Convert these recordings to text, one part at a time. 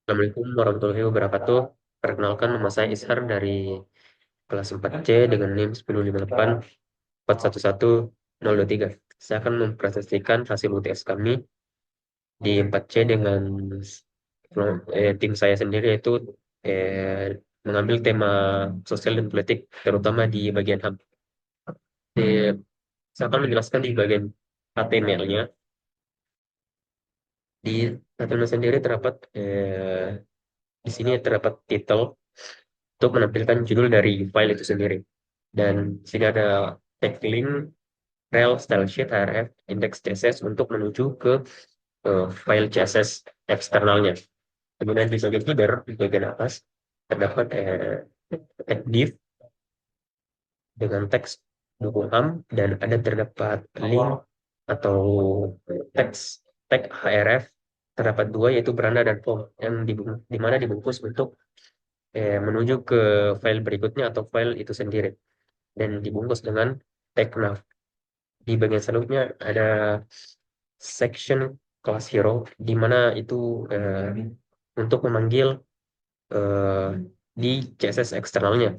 Assalamualaikum warahmatullahi wabarakatuh. Perkenalkan, nama saya Ishar dari kelas 4C dengan NIM 1058411023. Saya akan mempresentasikan hasil UTS kami di 4C dengan tim saya sendiri, yaitu mengambil tema sosial dan politik, terutama di bagian HAM. Saya akan menjelaskan di bagian HTML-nya. Di HTML sendiri terdapat di sini terdapat title untuk menampilkan judul dari file itu sendiri. Dan di sini ada tag link, rel, style sheet, href, index CSS untuk menuju ke file CSS eksternalnya. Kemudian di bagian header, di bagian atas, terdapat tag div dengan teks dukung ham, dan ada terdapat link atau teks tag href, terdapat dua, yaitu beranda dan form, yang di mana dibungkus untuk menuju ke file berikutnya atau file itu sendiri, dan dibungkus dengan tag nav. Di bagian selanjutnya ada section class hero, di mana itu untuk memanggil eh, di CSS eksternalnya.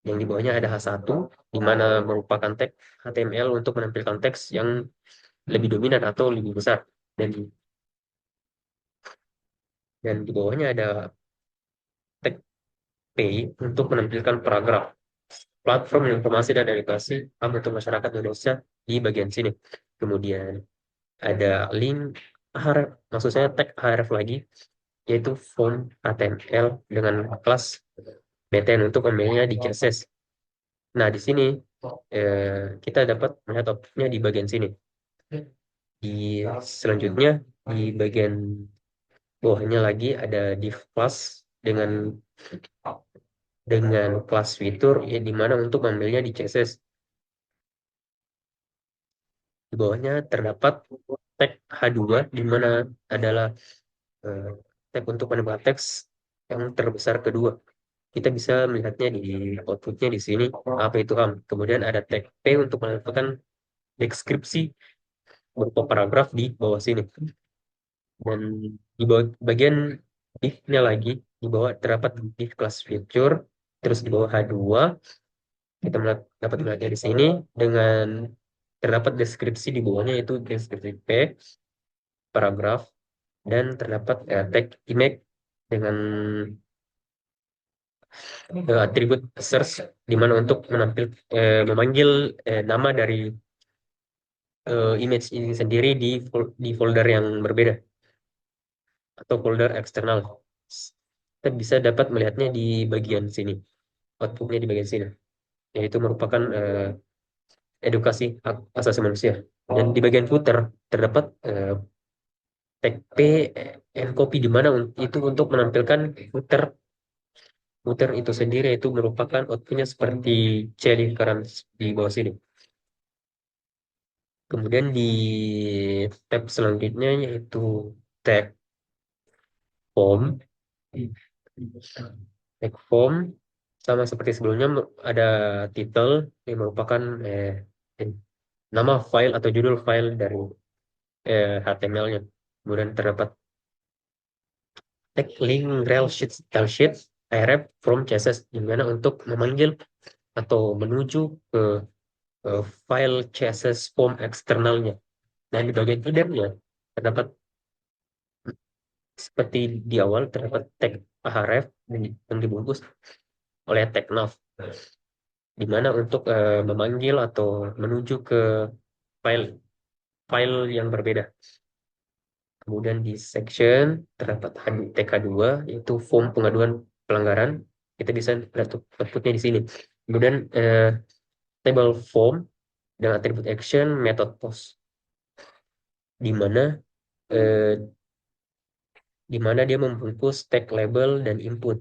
Yang di bawahnya ada H1, di mana merupakan tag HTML untuk menampilkan teks yang lebih dominan atau lebih besar. Dan di bawahnya ada tag P untuk menampilkan paragraf. Platform informasi dan edukasi HAM untuk masyarakat Indonesia di bagian sini. Kemudian ada link href, maksud saya tag href lagi, yaitu font HTML dengan kelas btn untuk memilihnya di CSS. Nah, di sini kita dapat melihat outputnya di bagian sini. Di selanjutnya, di bagian bawahnya lagi ada div class dengan kelas fitur, ya, di mana untuk memilihnya di CSS. Di bawahnya terdapat tag H2, di mana adalah eh, tag untuk menambah teks yang terbesar kedua. Kita bisa melihatnya di outputnya di sini, apa itu ham. Kemudian ada tag P untuk menentukan deskripsi berupa paragraf di bawah sini. Dan di bawah bagian div-nya lagi, di bawah terdapat div class feature, terus di bawah H2 kita dapat melihatnya di sini dengan terdapat deskripsi di bawahnya, yaitu deskripsi P, paragraf, dan terdapat tag image dengan atribut search, di mana untuk memanggil nama dari image ini sendiri di folder yang berbeda atau folder eksternal. Kita bisa dapat melihatnya di bagian sini, outputnya di bagian sini, yaitu merupakan edukasi hak asasi manusia. Dan di bagian footer terdapat tag P and copy, di mana itu untuk menampilkan footer. Footer itu sendiri itu merupakan outputnya seperti C lingkaran di bawah sini. Kemudian di tab selanjutnya, yaitu tag form. Tag form sama seperti sebelumnya, ada title yang merupakan eh, nama file atau judul file dari HTML-nya. Kemudian terdapat tag link, rel, sheet, style sheet, href, from CSS, di mana untuk memanggil atau menuju ke file CSS form eksternalnya. Dan di bagian header-nya terdapat seperti di awal, terdapat tag href yang dibungkus oleh tag nav, di mana untuk memanggil atau menuju ke file file yang berbeda. Kemudian di section terdapat TK2, yaitu form pengaduan pelanggaran. Kita bisa lihat outputnya di sini. Kemudian table form dengan atribut action, method post, di mana eh, dia membungkus tag label dan input.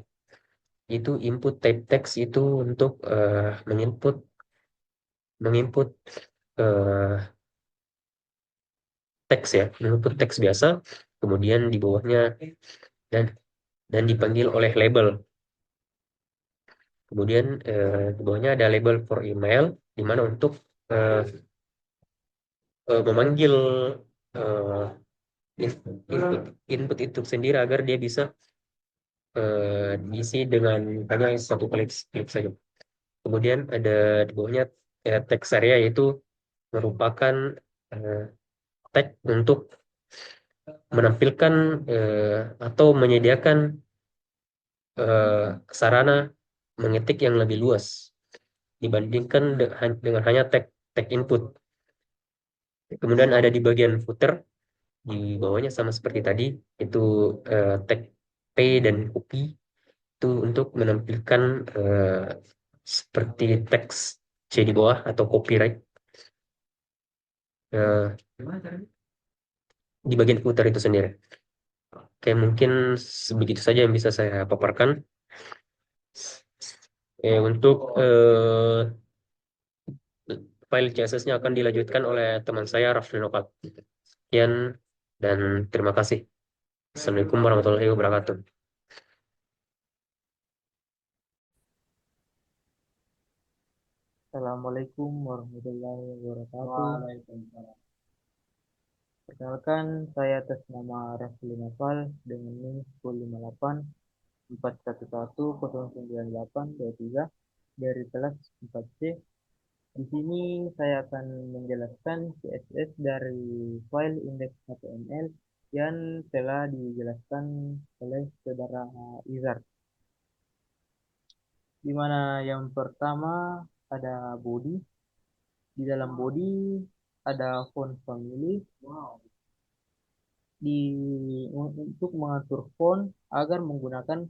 Itu input type text itu untuk menginput menginput eh, teks, ya, menginput teks biasa. Kemudian di bawahnya dan dipanggil oleh label. Kemudian di bawahnya ada label for email, di mana untuk eh, memanggil eh, input itu sendiri agar dia bisa diisi dengan hanya satu klik klik saja. Kemudian ada di bawahnya text area, yaitu merupakan eh, tag untuk menampilkan atau menyediakan eh, sarana mengetik yang lebih luas dibandingkan dengan hanya tag tag input. Kemudian ada di bagian footer, di bawahnya sama seperti tadi, itu tag P dan copy, itu untuk menampilkan seperti teks C di bawah atau copyright. eh, di bagian footer itu sendiri. Oke, mungkin begitu saja yang bisa saya paparkan. Untuk file CSS-nya akan dilanjutkan oleh teman saya, Raffi Nokat. Sekian dan terima kasih. Assalamualaikum warahmatullahi wabarakatuh. Assalamualaikum warahmatullahi wabarakatuh. Perkenalkan, saya atas nama Rafli Nafal dengan NIM 1058 411 0983 dari kelas 4C. Di sini saya akan menjelaskan CSS dari file index HTML yang telah dijelaskan oleh saudara Izar. Di mana yang pertama ada body. Di dalam body ada font family untuk mengatur font agar menggunakan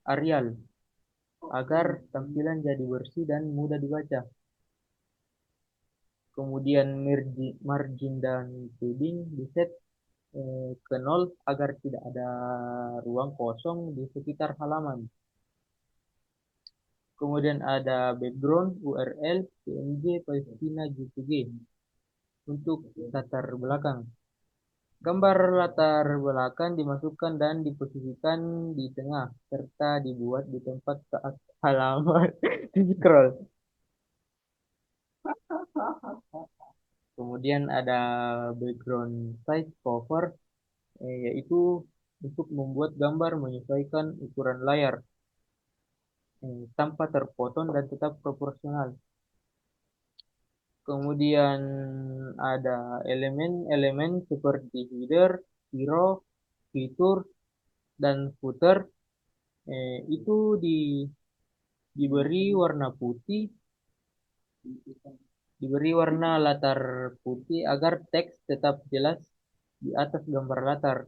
Arial agar tampilan jadi bersih dan mudah dibaca. Kemudian margin dan padding diset ke 0 agar tidak ada ruang kosong di sekitar halaman. Kemudian ada background, URL, PNG, Palestina, JPG untuk latar belakang. Gambar latar belakang dimasukkan dan diposisikan di tengah, serta dibuat di tempat saat halaman di scroll. Kemudian ada background size cover, yaitu untuk membuat gambar menyesuaikan ukuran layar, tanpa terpotong dan tetap proporsional. Kemudian ada elemen-elemen seperti header, hero, fitur, dan footer, itu diberi warna putih, diberi warna latar putih agar teks tetap jelas di atas gambar latar.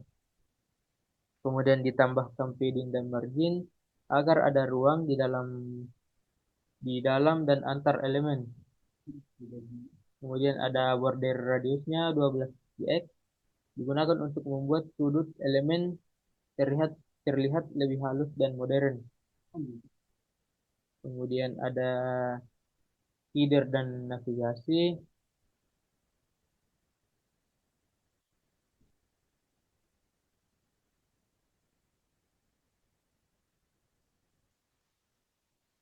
Kemudian ditambahkan padding dan margin agar ada ruang di dalam dan antar elemen. Kemudian ada border radiusnya 12 px digunakan untuk membuat sudut elemen terlihat terlihat lebih halus dan modern. Kemudian ada header dan navigasi.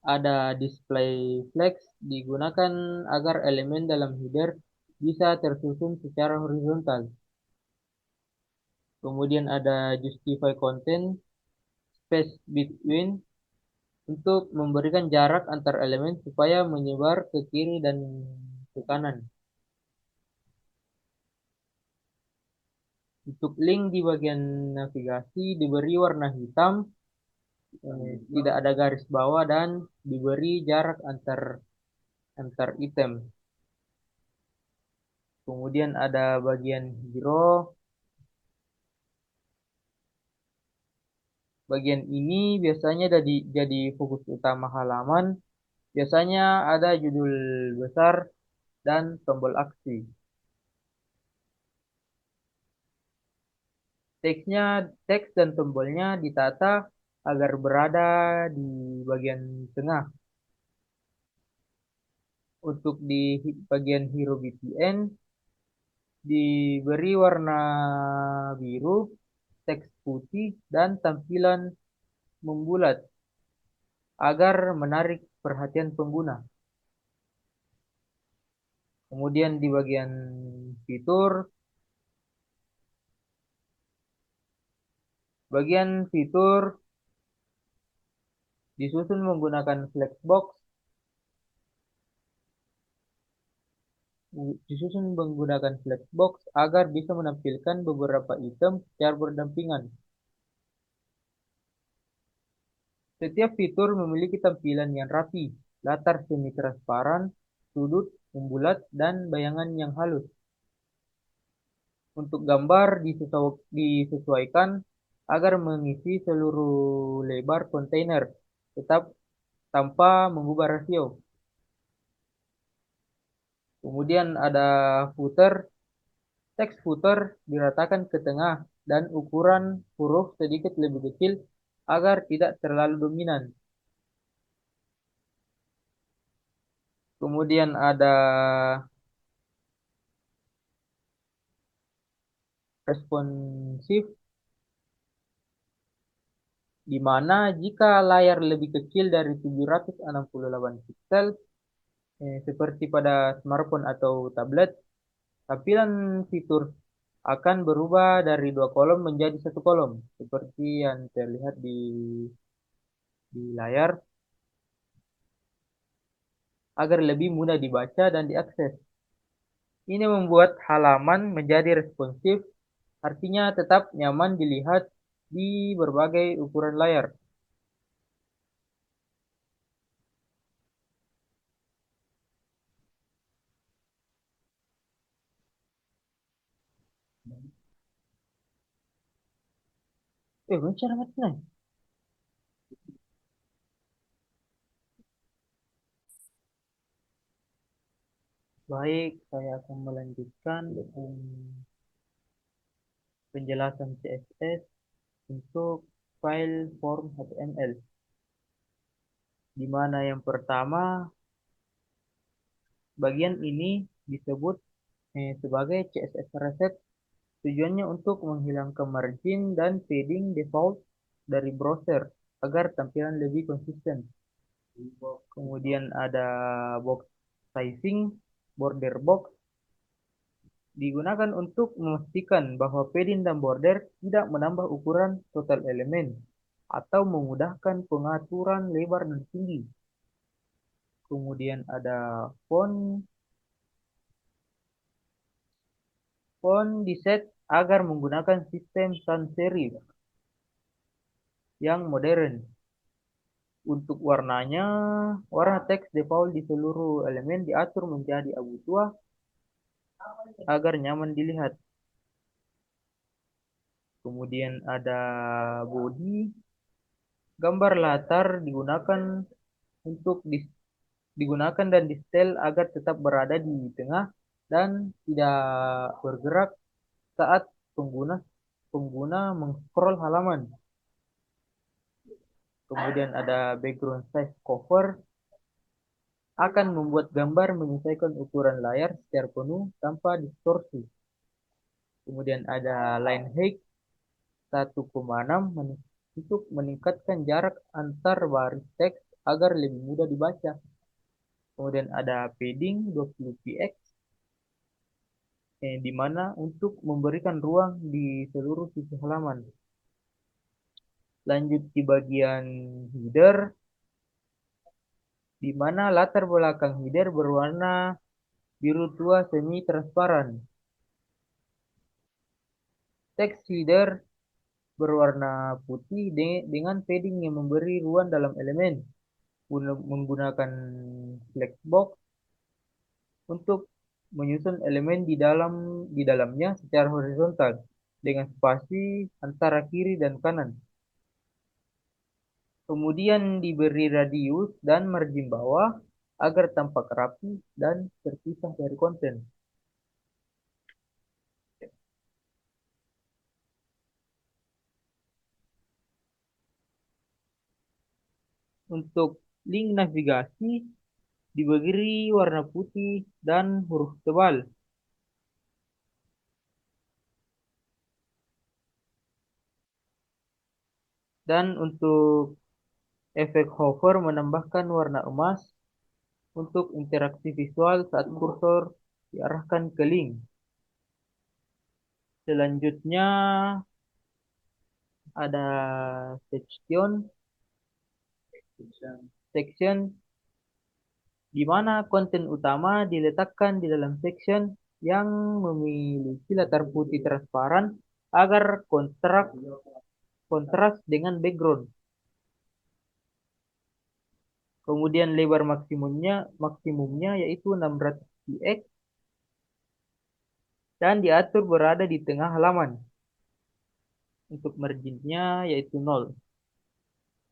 Ada display flex digunakan agar elemen dalam header bisa tersusun secara horizontal. Kemudian ada justify content space between untuk memberikan jarak antar elemen supaya menyebar ke kiri dan ke kanan. Untuk link di bagian navigasi diberi warna hitam, tidak ada garis bawah dan diberi jarak antar antar item. Kemudian ada bagian hero. Bagian ini biasanya jadi fokus utama halaman. Biasanya ada judul besar dan tombol aksi. Teks dan tombolnya ditata agar berada di bagian tengah. Untuk di bagian hero BTN diberi warna biru, teks putih, dan tampilan membulat agar menarik perhatian pengguna. Kemudian di bagian fitur disusun menggunakan flexbox, agar bisa menampilkan beberapa item secara berdampingan. Setiap fitur memiliki tampilan yang rapi, latar semi-transparan, sudut, membulat, dan bayangan yang halus. Untuk gambar disesuaikan agar mengisi seluruh lebar kontainer, tetap tanpa mengubah rasio. Kemudian ada footer, teks footer diratakan ke tengah dan ukuran huruf sedikit lebih kecil agar tidak terlalu dominan. Kemudian ada responsif, di mana jika layar lebih kecil dari 768 pixel, seperti pada smartphone atau tablet, tampilan fitur akan berubah dari dua kolom menjadi satu kolom, seperti yang terlihat di layar, agar lebih mudah dibaca dan diakses. Ini membuat halaman menjadi responsif, artinya tetap nyaman dilihat di berbagai ukuran layar. Cara matinya. Baik, saya akan melanjutkan penjelasan CSS untuk file form HTML, di mana yang pertama bagian ini disebut sebagai CSS reset. Tujuannya untuk menghilangkan margin dan padding default dari browser agar tampilan lebih konsisten. Kemudian ada box sizing, border box, digunakan untuk memastikan bahwa padding dan border tidak menambah ukuran total elemen atau memudahkan pengaturan lebar dan tinggi. Kemudian ada font, diset agar menggunakan sistem sans serif yang modern. Untuk warnanya, warna teks default di seluruh elemen diatur menjadi abu tua agar nyaman dilihat. Kemudian ada body, gambar latar digunakan dan di setel agar tetap berada di tengah dan tidak bergerak saat pengguna pengguna mengscroll halaman. Kemudian ada background size cover, akan membuat gambar menyesuaikan ukuran layar secara penuh tanpa distorsi. Kemudian ada line height 1,6 untuk meningkatkan jarak antar baris teks agar lebih mudah dibaca. Kemudian ada padding 20 px, di mana untuk memberikan ruang di seluruh sisi halaman. Lanjut di bagian header, di mana latar belakang header berwarna biru tua semi transparan. Teks header berwarna putih dengan padding yang memberi ruang dalam elemen, menggunakan flexbox untuk menyusun elemen di dalamnya secara horizontal dengan spasi antara kiri dan kanan. Kemudian diberi radius dan margin bawah agar tampak rapi dan terpisah dari konten. Untuk link navigasi diberi warna putih dan huruf tebal. Dan untuk efek hover menambahkan warna emas untuk interaksi visual saat kursor diarahkan ke link. Selanjutnya ada section, Section di mana konten utama diletakkan di dalam section yang memiliki latar putih transparan agar kontras dengan background. Kemudian lebar maksimumnya yaitu 600 px dan diatur berada di tengah halaman. Untuk marginnya yaitu 0,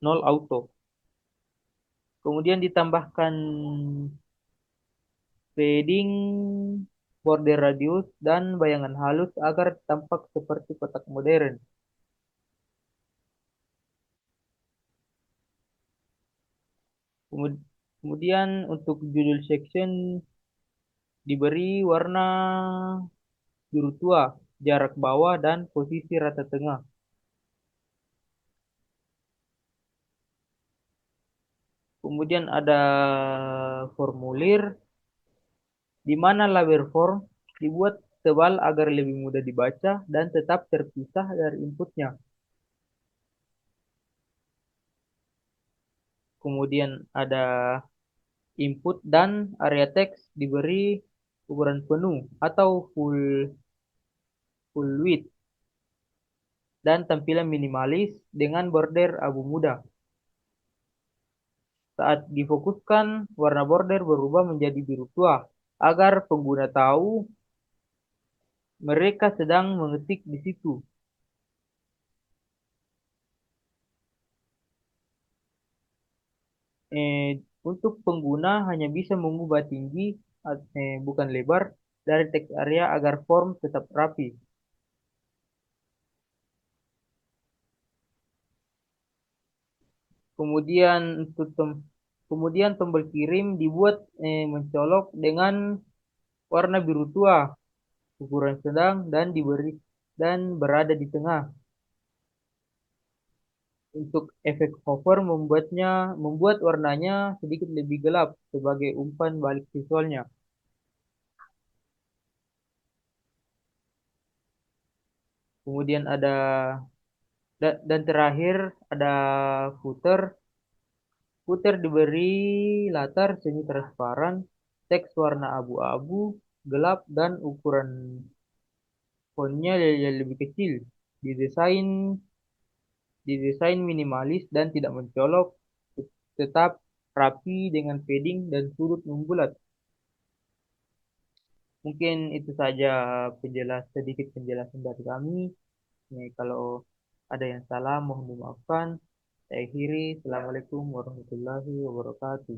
0 auto. Kemudian ditambahkan padding, border radius, dan bayangan halus agar tampak seperti kotak modern. Kemudian untuk judul section diberi warna biru tua, jarak bawah, dan posisi rata tengah. Kemudian ada formulir di mana label form dibuat tebal agar lebih mudah dibaca dan tetap terpisah dari inputnya. Kemudian ada input dan area teks diberi ukuran penuh atau full width dan tampilan minimalis dengan border abu muda. Saat difokuskan, warna border berubah menjadi biru tua agar pengguna tahu mereka sedang mengetik di situ. Untuk pengguna hanya bisa mengubah tinggi, bukan lebar, dari teks area agar form tetap rapi. Kemudian kemudian tombol kirim dibuat mencolok dengan warna biru tua, ukuran sedang dan berada di tengah. Untuk efek hover membuat warnanya sedikit lebih gelap sebagai umpan balik visualnya. Kemudian dan terakhir ada footer. Footer diberi latar semi transparan, teks warna abu-abu gelap dan ukuran fontnya yang lebih kecil. Didesain didesain minimalis dan tidak mencolok, tetap rapi dengan padding dan sudut membulat. Mungkin itu saja sedikit penjelasan dari kami. Kalau ada yang salah mohon dimaafkan. Saya akhiri. Assalamualaikum warahmatullahi wabarakatuh.